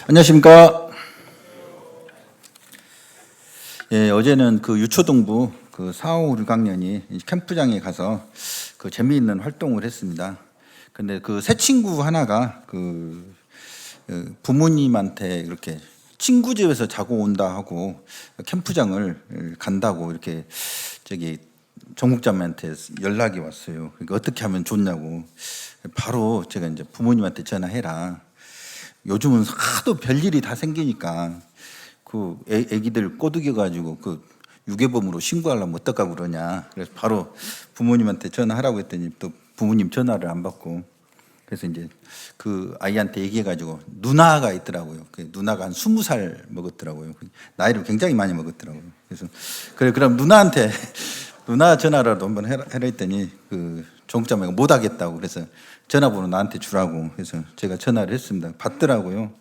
안녕하십니까. 예, 어제는 그 유초동부 그 4, 5, 6학년이 캠프장에 가서 그 재미있는 활동을 했습니다. 근데 그 새 친구 하나가 그 부모님한테 이렇게 친구 집에서 자고 온다 하고 캠프장을 간다고 이렇게 저기 정국자매한테 연락이 왔어요. 그러니까 어떻게 하면 좋냐고. 바로 제가 이제 부모님한테 전화해라. 요즘은 하도 별일이 다 생기니까 그 애기들 꼬드겨 가지고 그 유괴범으로 신고하려면 어떡하고 그러냐. 그래서 바로 부모님한테 전화하라고 했더니 또 부모님 전화를 안 받고, 그래서 이제 그 아이한테 얘기해 가지고 누나가 있더라고요. 그 누나가 한 20살 먹었더라고요. 나이를 굉장히 많이 먹었더라고요. 그래서 그래 그럼 누나한테 누나 전화라도 한번 해라 했더니 그 정자매가 못 하겠다고, 그래서 전화번호 나한테 주라고. 그래서 제가 전화를 했습니다. 받더라고요.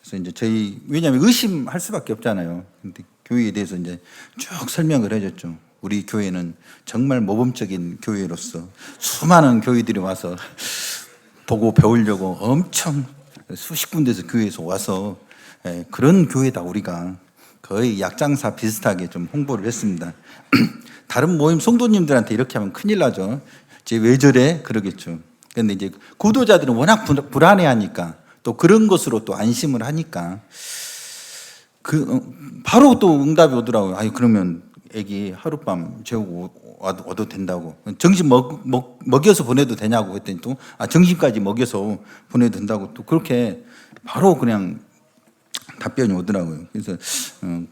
그래서 이제 저희, 왜냐하면 의심할 수밖에 없잖아요. 근데 교회에 대해서 이제 쭉 설명을 해줬죠. 우리 교회는 정말 모범적인 교회로서 수많은 교회들이 와서 보고 배우려고 엄청 수십 군데에서 교회에서 와서 그런 교회다 우리가. 거의 약장사 비슷하게 좀 홍보를 했습니다. 다른 모임 성도님들한테 이렇게 하면 큰일 나죠. 쟤 왜 저래? 그러겠죠. 그런데 이제 구도자들은 워낙 불안해하니까, 또 그런 것으로 또 안심을 하니까 바로 또 응답이 오더라고요. 아니 그러면 애기 하룻밤 재우고 와도 된다고. 정신 먹여서 보내도 되냐고 했더니 또 정신까지 먹여서 보내도 된다고, 또 그렇게 바로 그냥 답변이 오더라고요. 그래서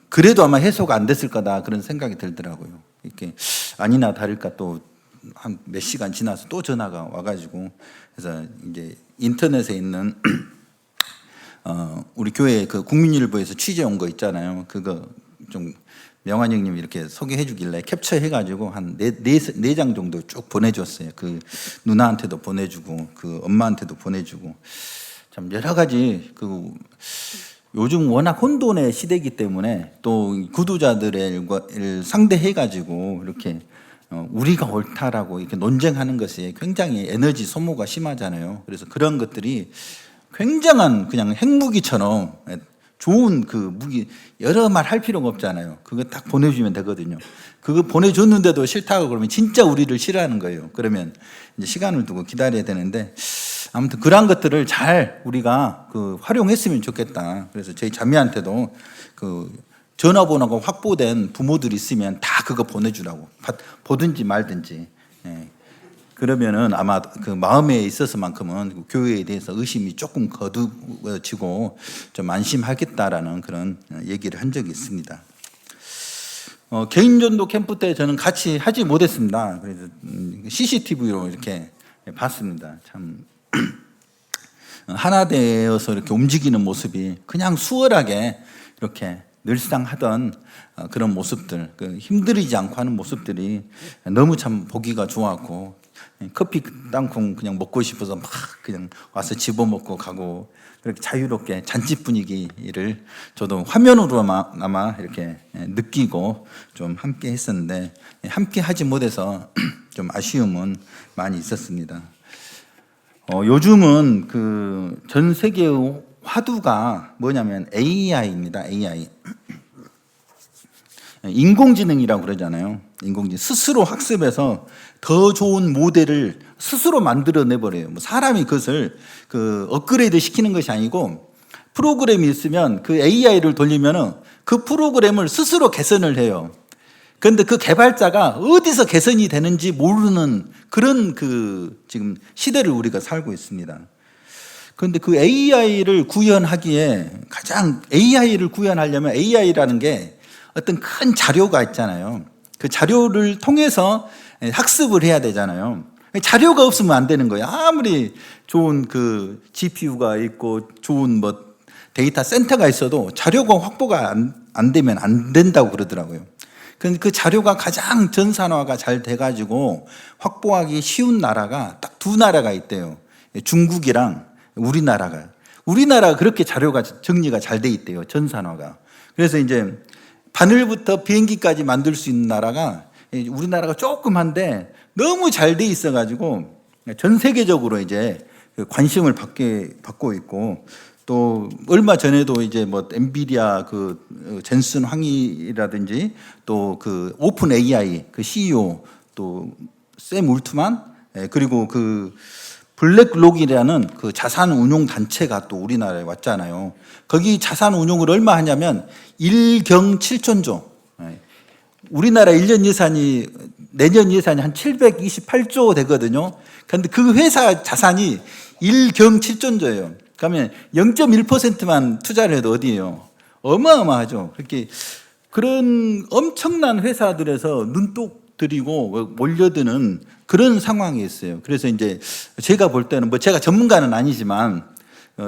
그래도 아마 해소가 안 됐을 거다 그런 생각이 들더라고요. 이렇게 아니나 다를까 또 한 몇 시간 지나서 또 전화가 와가지고, 그래서 이제 인터넷에 있는 우리 교회 그 국민일보에서 취재 온 거 있잖아요. 그거 좀 명환 형님이 이렇게 소개해 주길래 캡처해가지고 한 네 장 정도 쭉 보내줬어요. 그 누나한테도 보내주고 그 엄마한테도 보내주고, 참 여러 가지 그 요즘 워낙 혼돈의 시대이기 때문에 또 구도자들을 상대해가지고 이렇게 우리가 옳다라고 이렇게 논쟁하는 것이 굉장히 에너지 소모가 심하잖아요. 그래서 그런 것들이 굉장한 그냥 핵무기처럼 좋은 그 무기, 여러 말 할 필요가 없잖아요. 그거 딱 보내주면 되거든요. 그거 보내줬는데도 싫다고 그러면 진짜 우리를 싫어하는 거예요. 그러면 이제 시간을 두고 기다려야 되는데, 아무튼 그러한 것들을 잘 우리가 그 활용했으면 좋겠다. 그래서 저희 자매한테도 그 전화번호가 확보된 부모들이 있으면 다 그거 보내주라고, 보든지 말든지. 그러면은 아마 그 마음에 있어서만큼은 교회에 대해서 의심이 조금 거두어지고 좀 안심하겠다라는 그런 얘기를 한 적이 있습니다. 개인전도 캠프 때 저는 같이 하지 못했습니다. 그래서 CCTV로 이렇게 봤습니다. 참 하나 되어서 이렇게 움직이는 모습이 그냥 수월하게 이렇게 늘상 하던 그런 모습들, 그 힘들이지 않고 하는 모습들이 너무 참 보기가 좋았고, 커피 땅콩 그냥 먹고 싶어서 막 그냥 와서 집어먹고 가고, 그렇게 자유롭게 잔치 분위기를 저도 화면으로나마 이렇게 느끼고 좀 함께 했었는데, 함께 하지 못해서 좀 아쉬움은 많이 있었습니다. 요즘은 그 전 세계의 화두가 뭐냐면 AI입니다. AI. 인공지능이라고 그러잖아요. 인공지능. 스스로 학습해서 더 좋은 모델을 스스로 만들어내버려요. 뭐 사람이 그것을 그 업그레이드 시키는 것이 아니고, 프로그램이 있으면 그 AI를 돌리면은 그 프로그램을 스스로 개선을 해요. 그런데 그 개발자가 어디서 개선이 되는지 모르는 그런 그 지금 시대를 우리가 살고 있습니다. 그런데 그 AI를 구현하기에 AI를 구현하려면 AI라는 게 어떤 큰 자료가 있잖아요. 그 자료를 통해서 학습을 해야 되잖아요. 자료가 없으면 안 되는 거예요. 아무리 좋은 그 GPU가 있고 좋은 뭐 데이터 센터가 있어도 자료가 확보가 안 되면 안 된다고 그러더라고요. 그 자료가 가장 전산화가 잘 돼가지고 확보하기 쉬운 나라가 딱 두 나라가 있대요. 중국이랑 우리나라가 그렇게 자료가 정리가 잘 돼 있대요. 전산화가. 그래서 이제 바늘부터 비행기까지 만들 수 있는 나라가 우리나라가 조그만데 너무 잘 돼 있어가지고 전 세계적으로 이제 관심을 받고 있고, 또 얼마 전에도 이제 뭐 엔비디아 그 젠슨 황이라든지 또 그 오픈 AI 그 CEO 또 샘 울트만, 그리고 그 블랙록이라는 그 자산 운용 단체가 또 우리나라에 왔잖아요. 거기 자산 운용을 얼마 하냐면 1경 7천조. 우리나라 1년 예산이 내년 예산이 한 728조 되거든요. 그런데 그 회사 자산이 1경 7천조예요. 그러면 0.1%만 투자를 해도 어디예요? 어마어마하죠. 그렇게 그런 엄청난 회사들에서 눈독 들이고 몰려드는 그런 상황이 있어요. 그래서 이제 제가 볼 때는 뭐 제가 전문가는 아니지만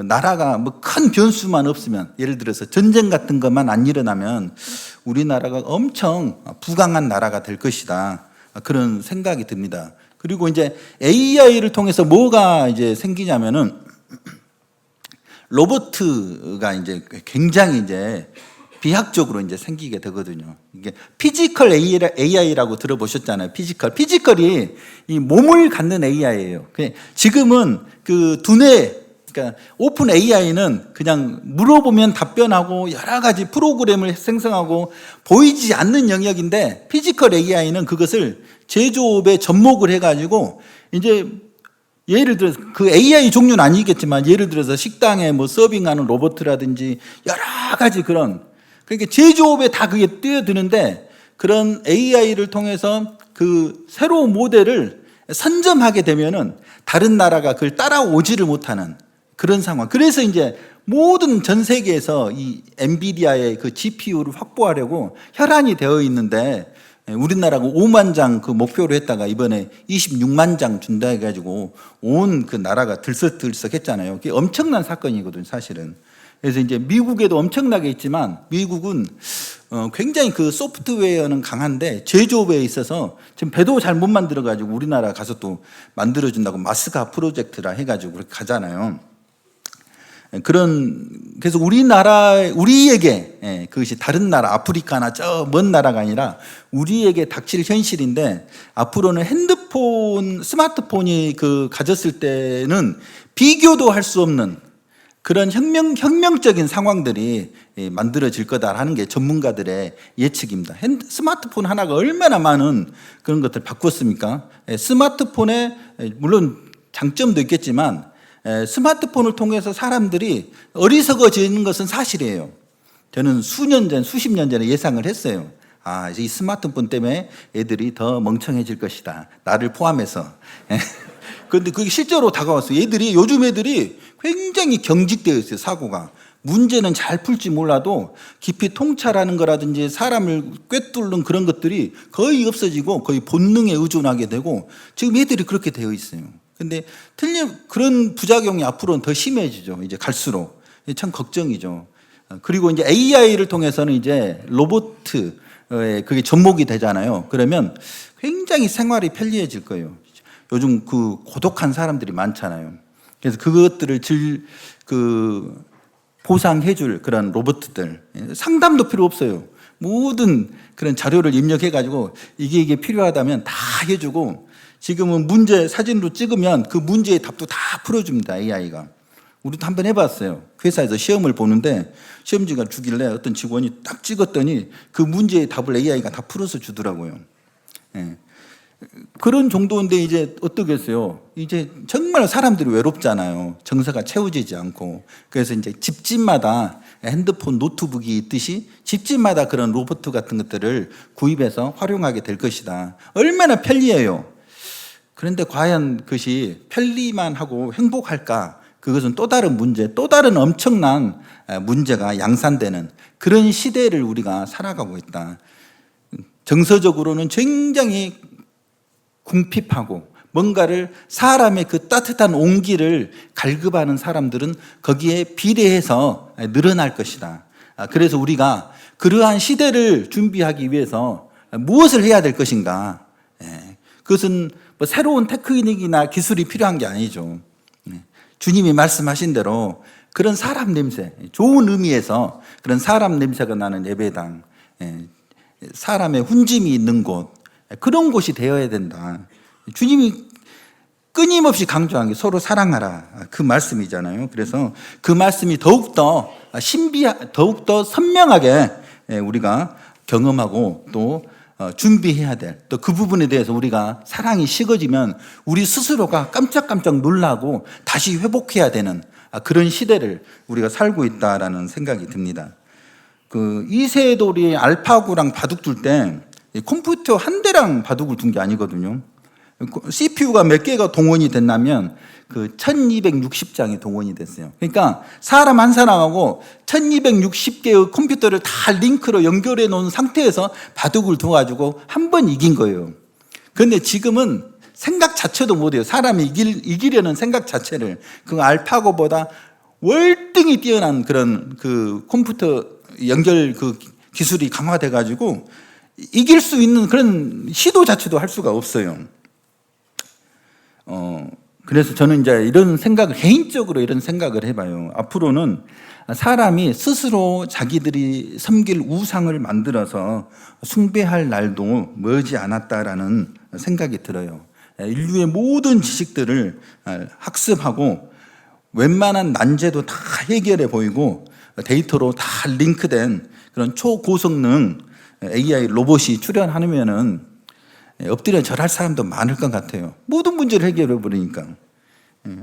나라가 뭐 큰 변수만 없으면, 예를 들어서 전쟁 같은 것만 안 일어나면 우리나라가 엄청 부강한 나라가 될 것이다. 그런 생각이 듭니다. 그리고 이제 AI를 통해서 뭐가 이제 생기냐면은 로봇가 이제 굉장히 이제 비약적으로 이제 생기게 되거든요. 이게 피지컬 AI라고 들어보셨잖아요. 피지컬이 이 몸을 갖는 AI예요. 지금은 그 두뇌, 그러니까 오픈 AI는 그냥 물어보면 답변하고 여러 가지 프로그램을 생성하고 보이지 않는 영역인데, 피지컬 AI는 그것을 제조업에 접목을 해가지고 이제 예를 들어서 그 AI 종류는 아니겠지만 예를 들어서 식당에 뭐 서빙하는 로봇이라든지 여러 가지 그런, 그러니까 제조업에 다 그게 뛰어드는데, 그런 AI를 통해서 그 새로운 모델을 선점하게 되면은 다른 나라가 그걸 따라오지를 못하는 그런 상황. 그래서 이제 모든 전 세계에서 이 엔비디아의 그 GPU를 확보하려고 혈안이 되어 있는데, 우리나라가 5만 장 그 목표로 했다가 이번에 26만 장 준다 해가지고 온 그 나라가 들썩들썩했잖아요. 그게 엄청난 사건이거든요, 사실은. 그래서 이제 미국에도 엄청나게 있지만, 미국은 굉장히 그 소프트웨어는 강한데 제조업에 있어서 지금 배도 잘 못 만들어가지고 우리나라 가서 또 만들어준다고 마스카 프로젝트라 해가지고 그렇게 가잖아요. 그래서 우리에게 그것이 다른 나라, 아프리카나 저 먼 나라가 아니라 우리에게 닥칠 현실인데, 앞으로는 스마트폰이 그 가졌을 때는 비교도 할 수 없는 그런 혁명적인 상황들이 만들어질 거다라는 게 전문가들의 예측입니다. 스마트폰 하나가 얼마나 많은 그런 것들을 바꿨습니까? 스마트폰에 물론 장점도 있겠지만 스마트폰을 통해서 사람들이 어리석어지는 것은 사실이에요. 저는 수십 년 전에 예상을 했어요. 이 스마트폰 때문에 애들이 더 멍청해질 것이다, 나를 포함해서. 그런데 그게 실제로 다가왔어요. 요즘 애들이 굉장히 경직되어 있어요, 사고가. 문제는 잘 풀지 몰라도 깊이 통찰하는 거라든지 사람을 꿰뚫는 그런 것들이 거의 없어지고 거의 본능에 의존하게 되고, 지금 애들이 그렇게 되어 있어요. 근데 그런 부작용이 앞으로는 더 심해지죠. 이제 갈수록. 참 걱정이죠. 그리고 이제 AI를 통해서는 이제 로봇에 그게 접목이 되잖아요. 그러면 굉장히 생활이 편리해질 거예요. 요즘 그 고독한 사람들이 많잖아요. 그래서 그것들을 보상해줄 그런 로봇들, 상담도 필요 없어요. 모든 그런 자료를 입력해가지고 이게 필요하다면 다 해주고, 지금은 문제 사진으로 찍으면 그 문제의 답도 다 풀어줍니다, AI가. 우리도 한번 해봤어요. 회사에서 시험을 보는데 시험지가 주길래 어떤 직원이 딱 찍었더니 그 문제의 답을 AI가 다 풀어서 주더라고요. 그런 정도인데 이제 어떻겠어요? 이제 정말 사람들이 외롭잖아요. 정서가 채워지지 않고. 그래서 이제 집집마다 핸드폰, 노트북이 있듯이 집집마다 그런 로봇 같은 것들을 구입해서 활용하게 될 것이다. 얼마나 편리해요. 그런데 과연 그것이 편리만 하고 행복할까? 그것은 또 다른 문제, 또 다른 엄청난 문제가 양산되는 그런 시대를 우리가 살아가고 있다. 정서적으로는 굉장히 궁핍하고, 뭔가를 사람의 그 따뜻한 온기를 갈급하는 사람들은 거기에 비례해서 늘어날 것이다. 그래서 우리가 그러한 시대를 준비하기 위해서 무엇을 해야 될 것인가? 그것은 뭐 새로운 테크닉이나 기술이 필요한 게 아니죠. 주님이 말씀하신 대로 그런 사람 냄새, 좋은 의미에서 그런 사람 냄새가 나는 예배당, 사람의 훈짐이 있는 곳, 그런 곳이 되어야 된다. 주님이 끊임없이 강조한 게 서로 사랑하라 그 말씀이잖아요. 그래서 그 말씀이 더욱더 더욱더 선명하게 우리가 경험하고 또 준비해야 될, 또 그 부분에 대해서 우리가 사랑이 식어지면 우리 스스로가 깜짝깜짝 놀라고 다시 회복해야 되는 그런 시대를 우리가 살고 있다라는 생각이 듭니다. 그 이세돌이 알파고랑 바둑 둘 때 컴퓨터 한 대랑 바둑을 둔 게 아니거든요. CPU가 몇 개가 동원이 됐냐면 그 1260장이 동원이 됐어요. 그러니까 사람 한 사람하고 1260개의 컴퓨터를 다 링크로 연결해 놓은 상태에서 바둑을 둬가지고 한 번 이긴 거예요. 그런데 지금은 생각 자체도 못해요. 사람이 이기려는 생각 자체를. 그 알파고보다 월등히 뛰어난 그런 그 컴퓨터 연결 그 기술이 강화돼가지고 이길 수 있는 그런 시도 자체도 할 수가 없어요. 그래서 저는 이제 이런 생각을, 개인적으로 이런 생각을 해봐요. 앞으로는 사람이 스스로 자기들이 섬길 우상을 만들어서 숭배할 날도 멀지 않았다라는 생각이 들어요. 인류의 모든 지식들을 학습하고 웬만한 난제도 다 해결해 보이고 데이터로 다 링크된 그런 초고성능 AI 로봇이 출현하면은 엎드려 절할 사람도 많을 것 같아요. 모든 문제를 해결해 버리니까.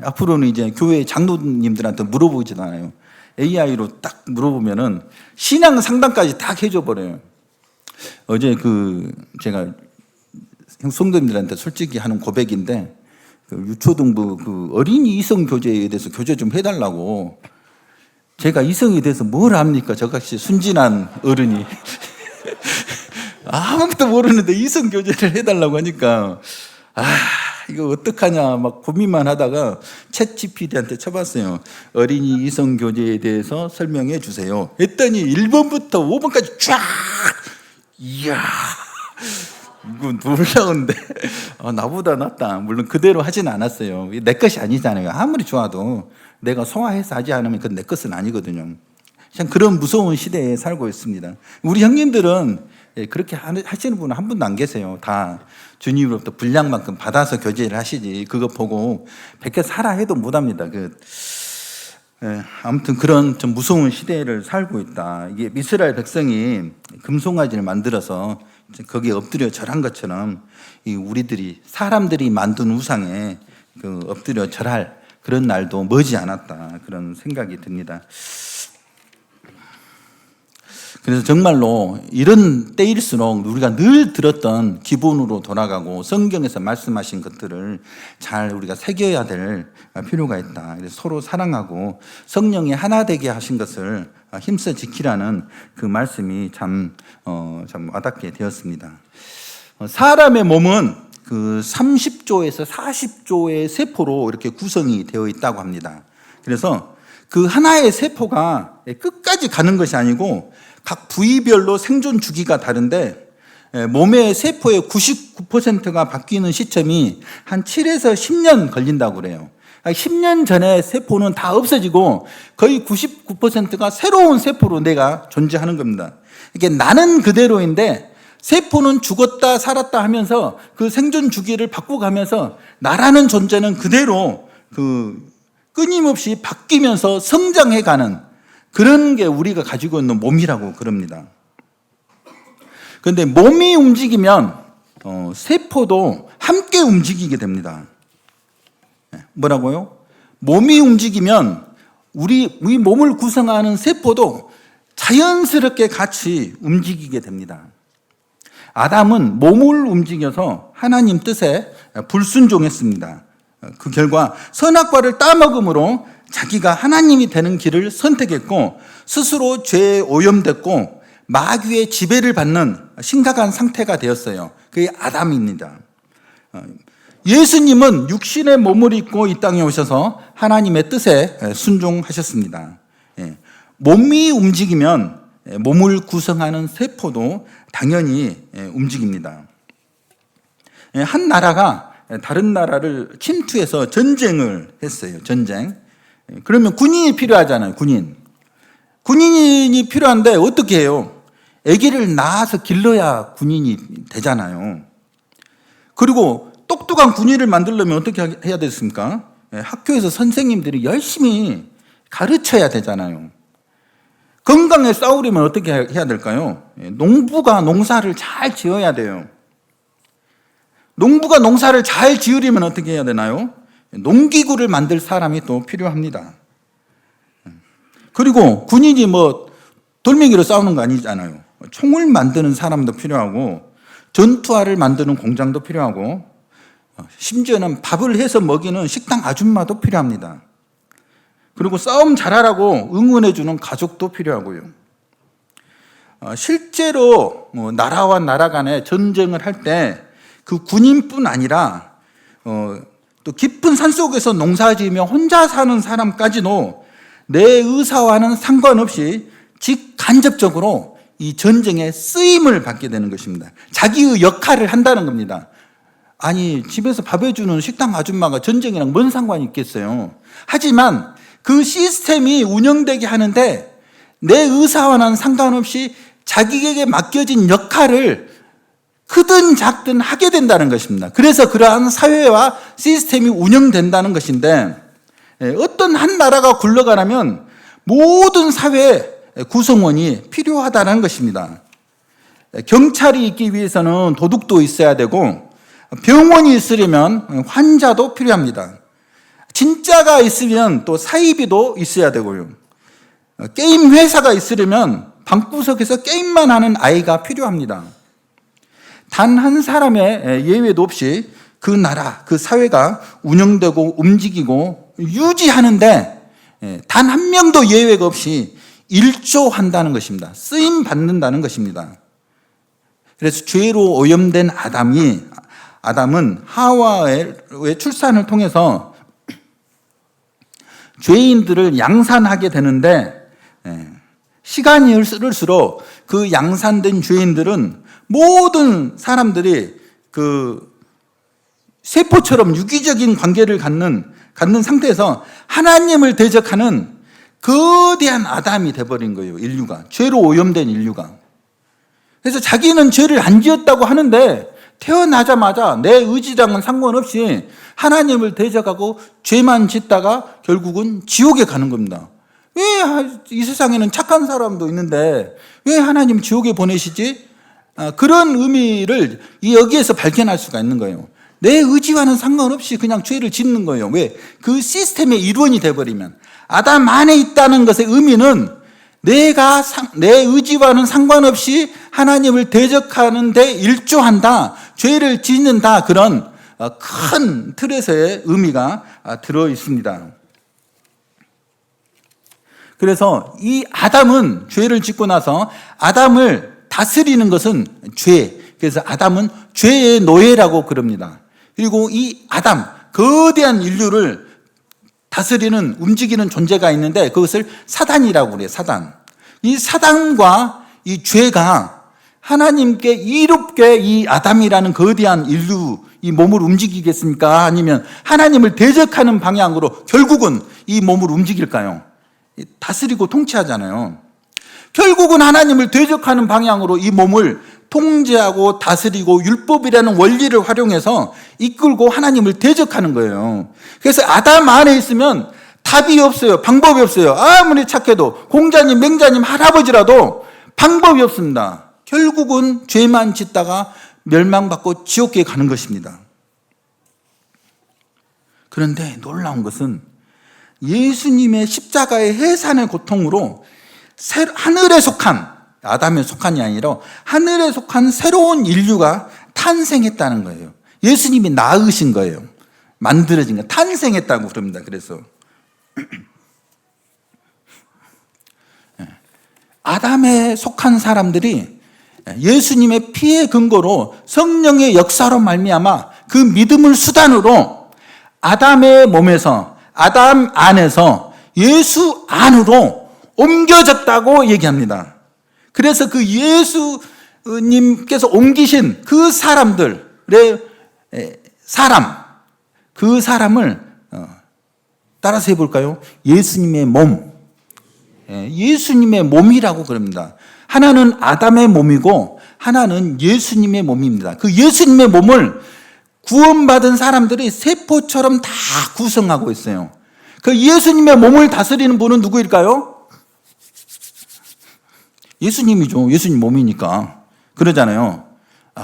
앞으로는 이제 교회 장로님들한테 물어보지도 않아요. AI로 딱 물어보면은 신앙 상담까지 딱 해줘 버려요. 어제 제가 성도님들한테 솔직히 하는 고백인데, 유초등부 어린이 이성 교제에 대해서 교제 좀 해달라고. 제가 이성에 대해서 뭘 압니까? 저같이 순진한 어른이. 아무것도 모르는데 이성 교제를 해달라고 하니까 이거 어떡하냐 막 고민만 하다가 챗 GPT한테 쳐봤어요. 어린이 이성 교제에 대해서 설명해 주세요 했더니 1번부터 5번까지 쫙. 이야, 이거 놀라운데 나보다 낫다. 물론 그대로 하진 않았어요. 내 것이 아니잖아요. 아무리 좋아도 내가 소화해서 하지 않으면 그건 내 것은 아니거든요. 참 그런 무서운 시대에 살고 있습니다. 우리 형님들은 그렇게 하시는 분은 한 분도 안 계세요. 다 주님으로부터 분량만큼 받아서 교제를 하시지, 그거 보고 베껴 살아 해도 못합니다. 아무튼 그런 좀 무서운 시대를 살고 있다. 이게 이스라엘 백성이 금송아지를 만들어서 거기에 엎드려 절한 것처럼 우리들이 사람들이 만든 우상에 엎드려 절할 그런 날도 머지 않았다, 그런 생각이 듭니다. 그래서 정말로 이런 때일수록 우리가 늘 들었던 기본으로 돌아가고 성경에서 말씀하신 것들을 잘 우리가 새겨야 될 필요가 있다. 그래서 서로 사랑하고 성령이 하나 되게 하신 것을 힘써 지키라는 그 말씀이 참 와닿게 되었습니다. 사람의 몸은 30조에서 40조의 세포로 이렇게 구성이 되어 있다고 합니다. 그래서 그 하나의 세포가 끝까지 가는 것이 아니고 각 부위별로 생존 주기가 다른데, 몸의 세포의 99%가 바뀌는 시점이 한 7에서 10년 걸린다고 그래요. 10년 전에 세포는 다 없어지고 거의 99%가 새로운 세포로 내가 존재하는 겁니다. 이게 나는 그대로인데 세포는 죽었다 살았다 하면서 그 생존 주기를 바꿔가면서 나라는 존재는 그대로 끊임없이 바뀌면서 성장해가는 그런 게 우리가 가지고 있는 몸이라고 그럽니다. 그런데 몸이 움직이면 세포도 함께 움직이게 됩니다. 뭐라고요? 몸이 움직이면 우리 몸을 구성하는 세포도 자연스럽게 같이 움직이게 됩니다. 아담은 몸을 움직여서 하나님 뜻에 불순종했습니다. 그 결과 선악과를 따먹음으로 자기가 하나님이 되는 길을 선택했고 스스로 죄에 오염됐고 마귀의 지배를 받는 심각한 상태가 되었어요. 그게 아담입니다. 예수님은 육신의 몸을 입고 이 땅에 오셔서 하나님의 뜻에 순종하셨습니다. 몸이 움직이면 몸을 구성하는 세포도 당연히 움직입니다. 한 나라가 다른 나라를 침투해서 전쟁을 했어요. 전쟁. 그러면 군인이 필요하잖아요. 군인이 필요한데 어떻게 해요? 아기를 낳아서 길러야 군인이 되잖아요. 그리고 똑똑한 군인을 만들려면 어떻게 해야 됐습니까? 학교에서 선생님들이 열심히 가르쳐야 되잖아요. 건강에 싸우려면 어떻게 해야 될까요? 농부가 농사를 잘 지어야 돼요. 농부가 농사를 잘 지으려면 어떻게 해야 되나요? 농기구를 만들 사람이 또 필요합니다. 그리고 군인이 돌멩이로 싸우는 거 아니잖아요. 총을 만드는 사람도 필요하고 전투화를 만드는 공장도 필요하고 심지어는 밥을 해서 먹이는 식당 아줌마도 필요합니다. 그리고 싸움 잘하라고 응원해주는 가족도 필요하고요. 실제로 나라와 나라 간에 전쟁을 할 때 그 군인뿐 아니라 또 깊은 산속에서 농사지으며 혼자 사는 사람까지도 내 의사와는 상관없이 직간접적으로 이 전쟁에 쓰임을 받게 되는 것입니다. 자기의 역할을 한다는 겁니다. 아니, 집에서 밥 해주는 식당 아줌마가 전쟁이랑 뭔 상관이 있겠어요. 하지만 그 시스템이 운영되게 하는데 내 의사와는 상관없이 자기에게 맡겨진 역할을 크든 작든 하게 된다는 것입니다. 그래서 그러한 사회와 시스템이 운영된다는 것인데, 어떤 한 나라가 굴러가려면 모든 사회 구성원이 필요하다는 것입니다. 경찰이 있기 위해서는 도둑도 있어야 되고, 병원이 있으려면 환자도 필요합니다. 진짜가 있으면 또 사이비도 있어야 되고요. 게임 회사가 있으려면 방구석에서 게임만 하는 아이가 필요합니다. 단 한 사람의 예외도 없이 그 나라, 그 사회가 운영되고 움직이고 유지하는데 단 한 명도 예외가 없이 일조한다는 것입니다. 쓰임 받는다는 것입니다. 그래서 죄로 오염된 아담은 하와의 출산을 통해서 죄인들을 양산하게 되는데, 시간이 흐를수록 그 양산된 죄인들은 모든 사람들이 그 세포처럼 유기적인 관계를 갖는 상태에서 하나님을 대적하는 거대한 아담이 돼버린 거예요. 인류가, 죄로 오염된 인류가. 그래서 자기는 죄를 안 지었다고 하는데 태어나자마자 내 의지랑은 상관없이 하나님을 대적하고 죄만 짓다가 결국은 지옥에 가는 겁니다. 왜 이 세상에는 착한 사람도 있는데 왜 하나님 지옥에 보내시지? 그런 의미를 여기에서 발견할 수가 있는 거예요. 내 의지와는 상관없이 그냥 죄를 짓는 거예요. 왜? 그 시스템의 일원이 돼버리면. 아담 안에 있다는 것의 의미는 내가 내 의지와는 상관없이 하나님을 대적하는 데 일조한다, 죄를 짓는다, 그런 큰 틀에서의 의미가 들어 있습니다. 그래서 이 아담은 죄를 짓고 나서 아담을 다스리는 것은 죄. 그래서 아담은 죄의 노예라고 그럽니다. 그리고 이 아담, 거대한 인류를 다스리는, 움직이는 존재가 있는데 그것을 사단이라고 그래요. 사단. 이 사단과 이 죄가 하나님께 이롭게 이 아담이라는 거대한 인류, 이 몸을 움직이겠습니까? 아니면 하나님을 대적하는 방향으로 결국은 이 몸을 움직일까요? 다스리고 통치하잖아요. 결국은 하나님을 대적하는 방향으로 이 몸을 통제하고 다스리고 율법이라는 원리를 활용해서 이끌고 하나님을 대적하는 거예요. 그래서 아담 안에 있으면 답이 없어요. 방법이 없어요. 아무리 착해도 공자님, 맹자님, 할아버지라도 방법이 없습니다. 결국은 죄만 짓다가 멸망받고 지옥에 가는 것입니다. 그런데 놀라운 것은 예수님의 십자가의 해산의 고통으로 하늘에 속한, 아담에 속한이 아니라 하늘에 속한 새로운 인류가 탄생했다는 거예요. 예수님이 낳으신 거예요. 만들어진 거, 탄생했다고 그럽니다. 그래서 아담에 속한 사람들이 예수님의 피의 근거로 성령의 역사로 말미암아 그 믿음을 수단으로 아담의 몸에서, 아담 안에서 예수 안으로 ом겨졌다고 얘기합니다. 그래서 그 예수님께서 옮기신 그 사람들의 그 사람을 따라서 해볼까요? 예수님의 몸, 예수님의 몸이라고 그럽니다. 하나는 아담의 몸이고 하나는 예수님의 몸입니다. 그 예수님의 몸을 구원받은 사람들이 세포처럼 다 구성하고 있어요. 그 예수님의 몸을 다스리는 분은 누구일까요? 예수님이죠. 예수님 몸이니까. 그러잖아요.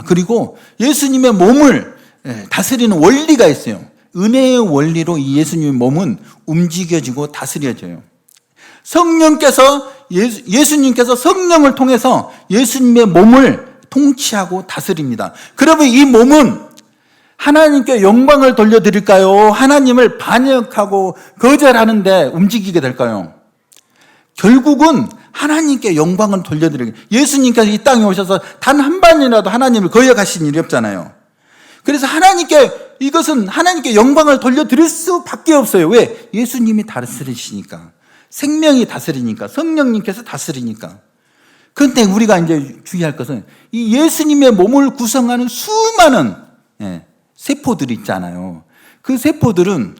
그리고 예수님의 몸을 다스리는 원리가 있어요. 은혜의 원리로 이 예수님의 몸은 움직여지고 다스려져요. 예수님께서 성령을 통해서 예수님의 몸을 통치하고 다스립니다. 그러면 이 몸은 하나님께 영광을 돌려드릴까요? 하나님을 반역하고 거절하는데 움직이게 될까요? 결국은 하나님께 영광을 돌려드리게. 예수님께서 이 땅에 오셔서 단 한 번이라도 하나님을 거역하신 일이 없잖아요. 그래서 이것은 하나님께 영광을 돌려드릴 수밖에 없어요. 왜? 예수님이 다스리시니까. 생명이 다스리니까. 성령님께서 다스리니까. 그런데 우리가 이제 주의할 것은 이 예수님의 몸을 구성하는 수많은 세포들이 있잖아요. 그 세포들은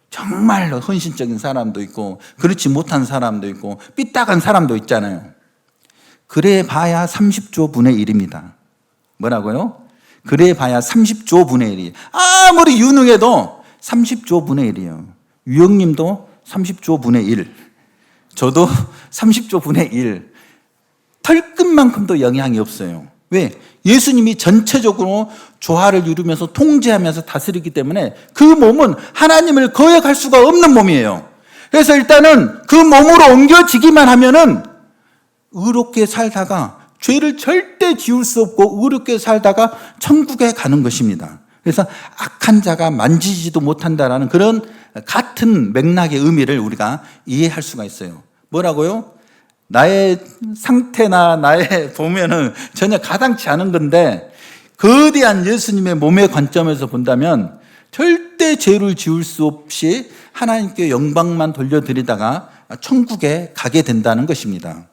정말로 헌신적인 사람도 있고 그렇지 못한 사람도 있고 삐딱한 사람도 있잖아요. 그래 봐야 30조 분의 1입니다. 뭐라고요? 그래 봐야 30조 분의 1이. 아무리 유능해도 30조 분의 1이에요. 유영님도 30조 분의 1. 저도 30조 분의 1. 털끝만큼도 영향이 없어요. 왜? 예수님이 전체적으로 조화를 이루면서 통제하면서 다스리기 때문에 그 몸은 하나님을 거역할 수가 없는 몸이에요. 그래서 일단은 그 몸으로 옮겨지기만 하면은 의롭게 살다가 죄를 절대 지울 수 없고 의롭게 살다가 천국에 가는 것입니다. 그래서 악한 자가 만지지도 못한다라는 그런 같은 맥락의 의미를 우리가 이해할 수가 있어요. 뭐라고요? 나의 상태나 나의 보면은 전혀 가당치 않은 건데 거대한 예수님의 몸의 관점에서 본다면 절대 죄를 지울 수 없이 하나님께 영광만 돌려드리다가 천국에 가게 된다는 것입니다.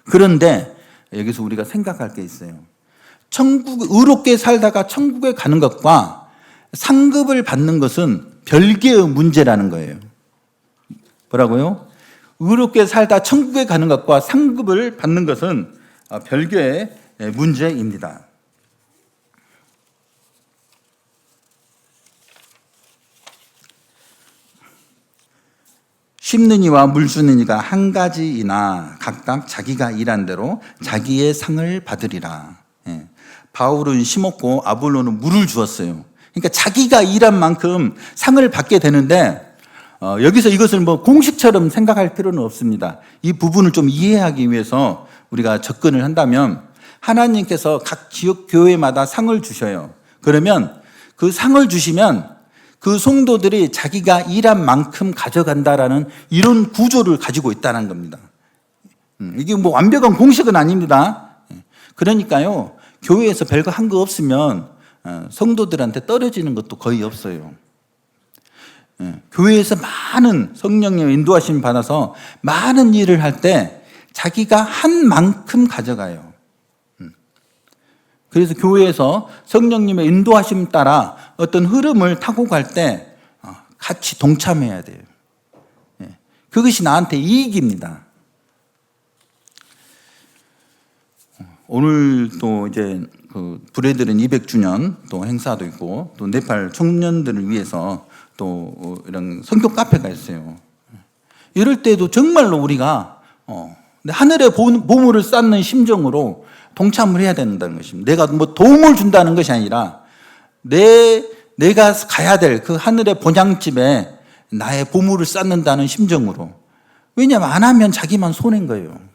그런데 여기서 우리가 생각할 게 있어요. 의롭게 살다가 천국에 가는 것과 상급을 받는 것은 별개의 문제라는 거예요. 뭐라고요? 의롭게 살다 천국에 가는 것과 상급을 받는 것은 별개의 문제입니다. 심는 이와 물 주는 이가 한 가지이나 각각 자기가 일한 대로 자기의 상을 받으리라. 바울은 심었고 아볼로는 물을 주었어요. 그러니까 자기가 일한 만큼 상을 받게 되는데 여기서 이것을 공식처럼 생각할 필요는 없습니다. 이 부분을 좀 이해하기 위해서 우리가 접근을 한다면 하나님께서 각 지역 교회마다 상을 주셔요. 그러면 그 상을 주시면 그 성도들이 자기가 일한 만큼 가져간다라는 이런 구조를 가지고 있다는 겁니다. 이게 완벽한 공식은 아닙니다. 그러니까요, 교회에서 별거 한 거 없으면 성도들한테 떨어지는 것도 거의 없어요. 교회에서 많은 성령님의 인도하심 받아서 많은 일을 할 때 자기가 한 만큼 가져가요. 그래서 교회에서 성령님의 인도하심 따라 어떤 흐름을 타고 갈 때 같이 동참해야 돼요. 그것이 나한테 이익입니다. 오늘 또 이제 그 브레들은 200주년 또 행사도 있고 또 네팔 청년들을 위해서 또 이런 선교 카페가 있어요. 이럴 때도 정말로 우리가 하늘의 보물을 쌓는 심정으로 동참을 해야 된다는 것입니다. 내가 도움을 준다는 것이 아니라 내가 가야 될 그 하늘의 본향집에 나의 보물을 쌓는다는 심정으로. 왜냐하면 안 하면 자기만 손해인 거예요.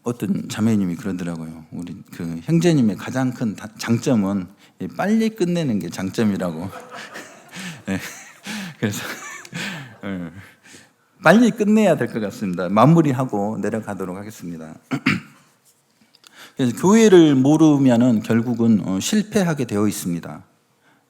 어떤 자매님이 그러더라고요. 우리 그 형제님의 가장 큰 장점은 빨리 끝내는 게 장점이라고. 그래서 빨리 끝내야 될 것 같습니다. 마무리하고 내려가도록 하겠습니다. 그래서 교회를 모르면은 결국은 실패하게 되어 있습니다.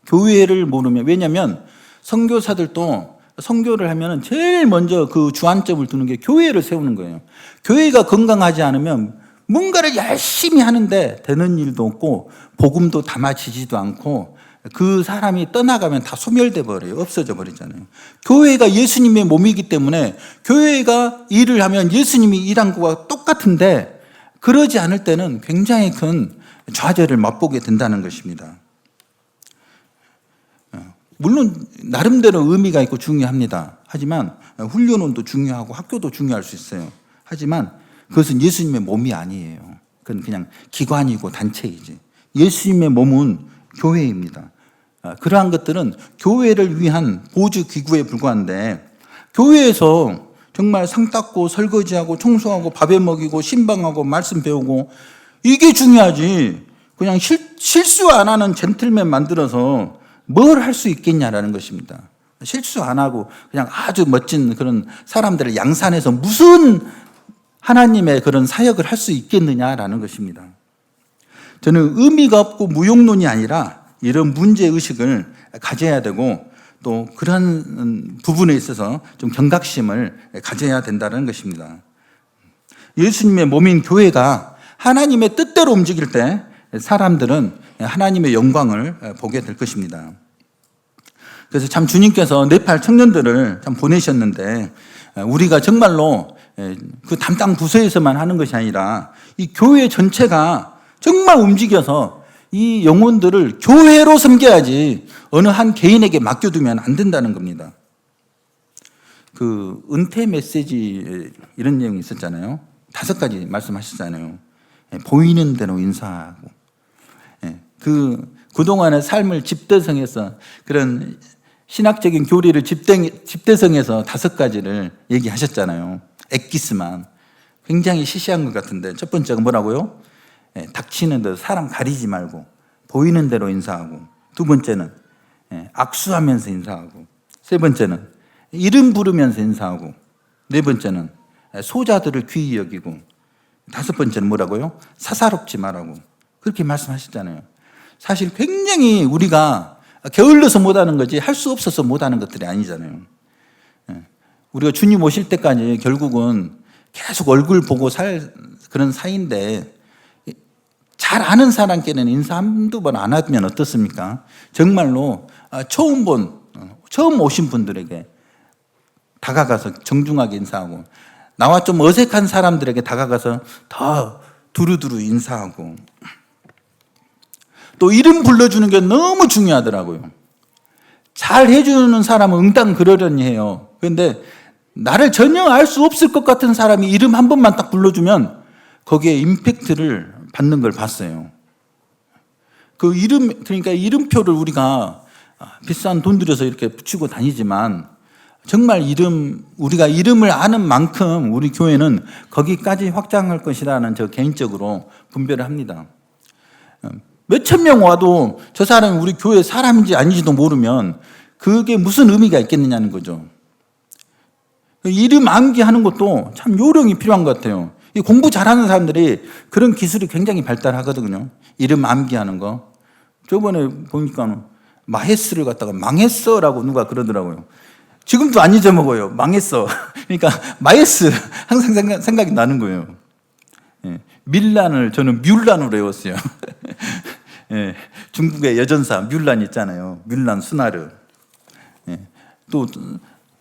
교회를 모르면, 왜냐하면 선교사들도 선교를 하면은 제일 먼저 그 주안점을 두는 게 교회를 세우는 거예요. 교회가 건강하지 않으면 뭔가를 열심히 하는데 되는 일도 없고 복음도 담아지지도 않고 그 사람이 떠나가면 다 소멸돼 버려요. 없어져 버리잖아요. 교회가 예수님의 몸이기 때문에 교회가 일을 하면 예수님이 일한 거와 똑같은데 그러지 않을 때는 굉장히 큰 좌절을 맛보게 된다는 것입니다. 물론 나름대로 의미가 있고 중요합니다. 하지만 훈련원도 중요하고 학교도 중요할 수 있어요. 하지만 그것은 예수님의 몸이 아니에요. 그건 그냥 기관이고 단체이지. 예수님의 몸은 교회입니다. 그러한 것들은 교회를 위한 보조 기구에 불과한데 교회에서 정말 상 닦고 설거지하고 청소하고 밥에 먹이고 신방하고 말씀 배우고 이게 중요하지. 그냥 실수 안 하는 젠틀맨 만들어서 뭘 할 수 있겠냐라는 것입니다. 실수 안 하고 그냥 아주 멋진 그런 사람들을 양산해서 무슨 하나님의 그런 사역을 할 수 있겠느냐라는 것입니다. 저는 의미가 없고 무용론이 아니라 이런 문제의식을 가져야 되고 또 그런 부분에 있어서 좀 경각심을 가져야 된다는 것입니다. 예수님의 몸인 교회가 하나님의 뜻대로 움직일 때 사람들은 하나님의 영광을 보게 될 것입니다. 그래서 참 주님께서 네팔 청년들을 참 보내셨는데 우리가 정말로 그 담당 부서에서만 하는 것이 아니라 이 교회 전체가 정말 움직여서 이 영혼들을 교회로 섬겨야지 어느 한 개인에게 맡겨두면 안 된다는 겁니다. 그 은퇴 메시지 이런 내용이 있었잖아요. 5가지 말씀하셨잖아요. 보이는 대로 인사하고 그동안의 삶을 집대성해서 그런 신학적인 교리를 집대성해서 5가지를 얘기하셨잖아요. 엑기스만 굉장히 시시한 것 같은데 첫 번째가 뭐라고요? 닥치는 대로 사람 가리지 말고 보이는 대로 인사하고, 두 번째는 악수하면서 인사하고, 세 번째는 이름 부르면서 인사하고, 네 번째는 소자들을 귀히 여기고, 5번째는 뭐라고요? 사사롭지 말라고 그렇게 말씀하셨잖아요. 사실 굉장히 우리가 게을러서 못하는 거지 할 수 없어서 못하는 것들이 아니잖아요. 우리가 주님 오실 때까지 결국은 계속 얼굴 보고 살 그런 사이인데 잘 아는 사람께는 인사 한두 번 안 하면 어떻습니까? 정말로 처음 오신 분들에게 다가가서 정중하게 인사하고 나와 좀 어색한 사람들에게 다가가서 더 두루두루 인사하고 또 이름 불러주는 게 너무 중요하더라고요. 잘 해주는 사람은 응당 그러려니 해요. 그런데 나를 전혀 알 수 없을 것 같은 사람이 이름 한 번만 딱 불러주면 거기에 임팩트를 받는 걸 봤어요. 그 이름, 그러니까 이름표를 우리가 비싼 돈 들여서 이렇게 붙이고 다니지만 정말 우리가 이름을 아는 만큼 우리 교회는 거기까지 확장할 것이라는 저 개인적으로 분별을 합니다. 몇천 명 와도 저 사람이 우리 교회 사람인지 아닌지도 모르면 그게 무슨 의미가 있겠느냐는 거죠. 이름 암기하는 것도 참 요령이 필요한 것 같아요. 공부 잘하는 사람들이 그런 기술이 굉장히 발달하거든요. 이름 암기하는 거. 저번에 보니까 마헤스를 갖다가 망했어라고 누가 그러더라고요. 지금도 안 잊어먹어요. 망했어. 그러니까 마헤스 항상 생각이 나는 거예요. 밀란을 저는 뮬란으로 외웠어요. 중국의 여전사 뮬란 있잖아요. 뮬란 수나르. 또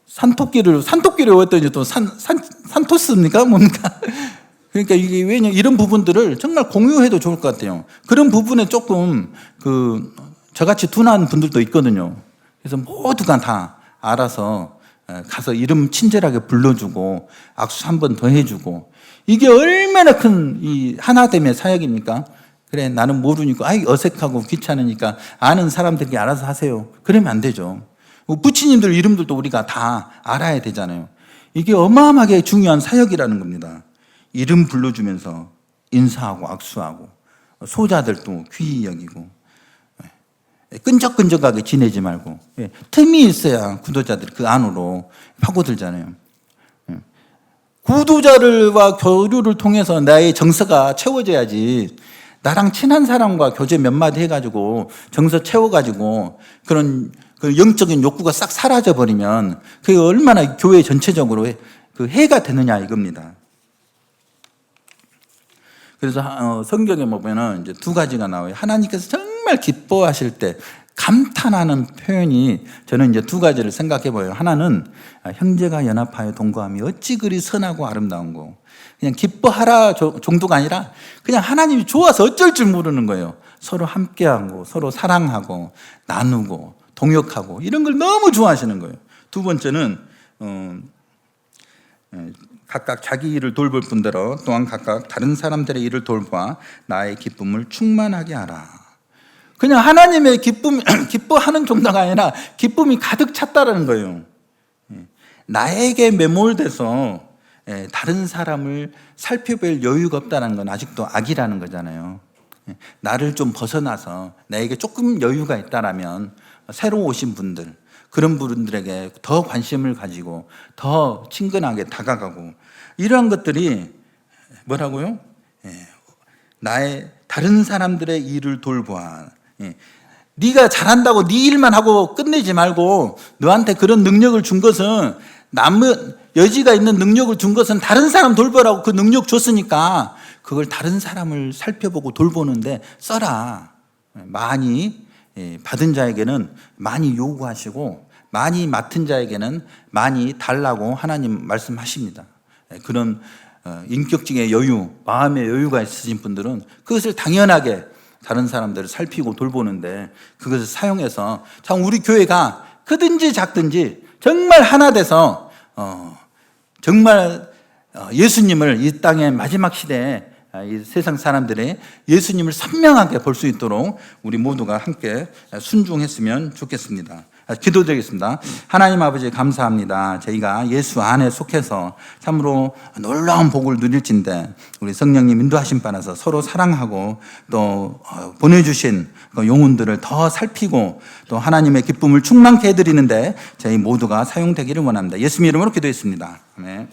산토끼를 외웠더니 또 산토스입니까? 뭡니까? 그러니까 이게 왜냐 이런 부분들을 정말 공유해도 좋을 것 같아요. 그런 부분에 조금 저같이 둔한 분들도 있거든요. 그래서 모두가 다 알아서 가서 이름 친절하게 불러주고 악수 한 번 더 해주고 이게 얼마나 큰 이 하나됨의 사역입니까? 그래 나는 모르니까 어색하고 귀찮으니까 아는 사람들이 알아서 하세요. 그러면 안 되죠. 부치님들 이름들도 우리가 다 알아야 되잖아요. 이게 어마어마하게 중요한 사역이라는 겁니다. 이름 불러주면서 인사하고 악수하고 소자들도 귀히 여기고 끈적끈적하게 지내지 말고 틈이 있어야 구도자들이 그 안으로 파고들잖아요. 구도자들과 교류를 통해서 나의 정서가 채워져야지 나랑 친한 사람과 교제 몇 마디 해가지고 정서 채워가지고 그런 영적인 욕구가 싹 사라져버리면 그게 얼마나 교회 전체적으로 그 해가 되느냐 이겁니다. 그래서 성경에 보면은 이제 2가지가 나와요. 하나님께서 정말 기뻐하실 때 감탄하는 표현이 저는 이제 두 가지를 생각해 보여요. 하나는 형제가 연합하여 동거함이 어찌 그리 선하고 아름다운 거. 그냥 기뻐하라 정도가 아니라 그냥 하나님이 좋아서 어쩔 줄 모르는 거예요. 서로 함께하고 서로 사랑하고 나누고 동역하고 이런 걸 너무 좋아하시는 거예요. 두 번째는 각각 자기 일을 돌볼 뿐더러 또한 각각 다른 사람들의 일을 돌봐 나의 기쁨을 충만하게 하라. 그냥 하나님의 기뻐하는 정도가 아니라 기쁨이 가득 찼다라는 거예요. 나에게 매몰돼서 다른 사람을 살펴볼 여유가 없다는 건 아직도 악이라는 거잖아요. 나를 좀 벗어나서 나에게 조금 여유가 있다라면 새로 오신 분들, 그런 분들에게 더 관심을 가지고 더 친근하게 다가가고 이러한 것들이 뭐라고요? 나의 다른 사람들의 일을 돌보아. 네가 잘한다고 네 일만 하고 끝내지 말고 너한테 그런 능력을 준 것은 남은 여지가 있는 능력을 준 것은 다른 사람 돌보라고 그 능력 줬으니까 그걸 다른 사람을 살펴보고 돌보는데 써라. 많이 받은 자에게는 많이 요구하시고 많이 맡은 자에게는 많이 달라고 하나님 말씀하십니다. 그런 인격적인 여유, 마음의 여유가 있으신 분들은 그것을 당연하게 다른 사람들을 살피고 돌보는데 그것을 사용해서 참 우리 교회가 크든지 작든지 정말 하나 돼서 정말 예수님을 이 땅의 마지막 시대에 이 세상 사람들이 예수님을 선명하게 볼 수 있도록 우리 모두가 함께 순종했으면 좋겠습니다. 기도드리겠습니다. 하나님 아버지 감사합니다. 저희가 예수 안에 속해서 참으로 놀라운 복을 누릴진데 우리 성령님 인도하심 따라서 서로 사랑하고 또 보내주신 영혼들을 더 살피고 또 하나님의 기쁨을 충만케 해드리는데 저희 모두가 사용되기를 원합니다. 예수님 이름으로 기도했습니다. 아멘.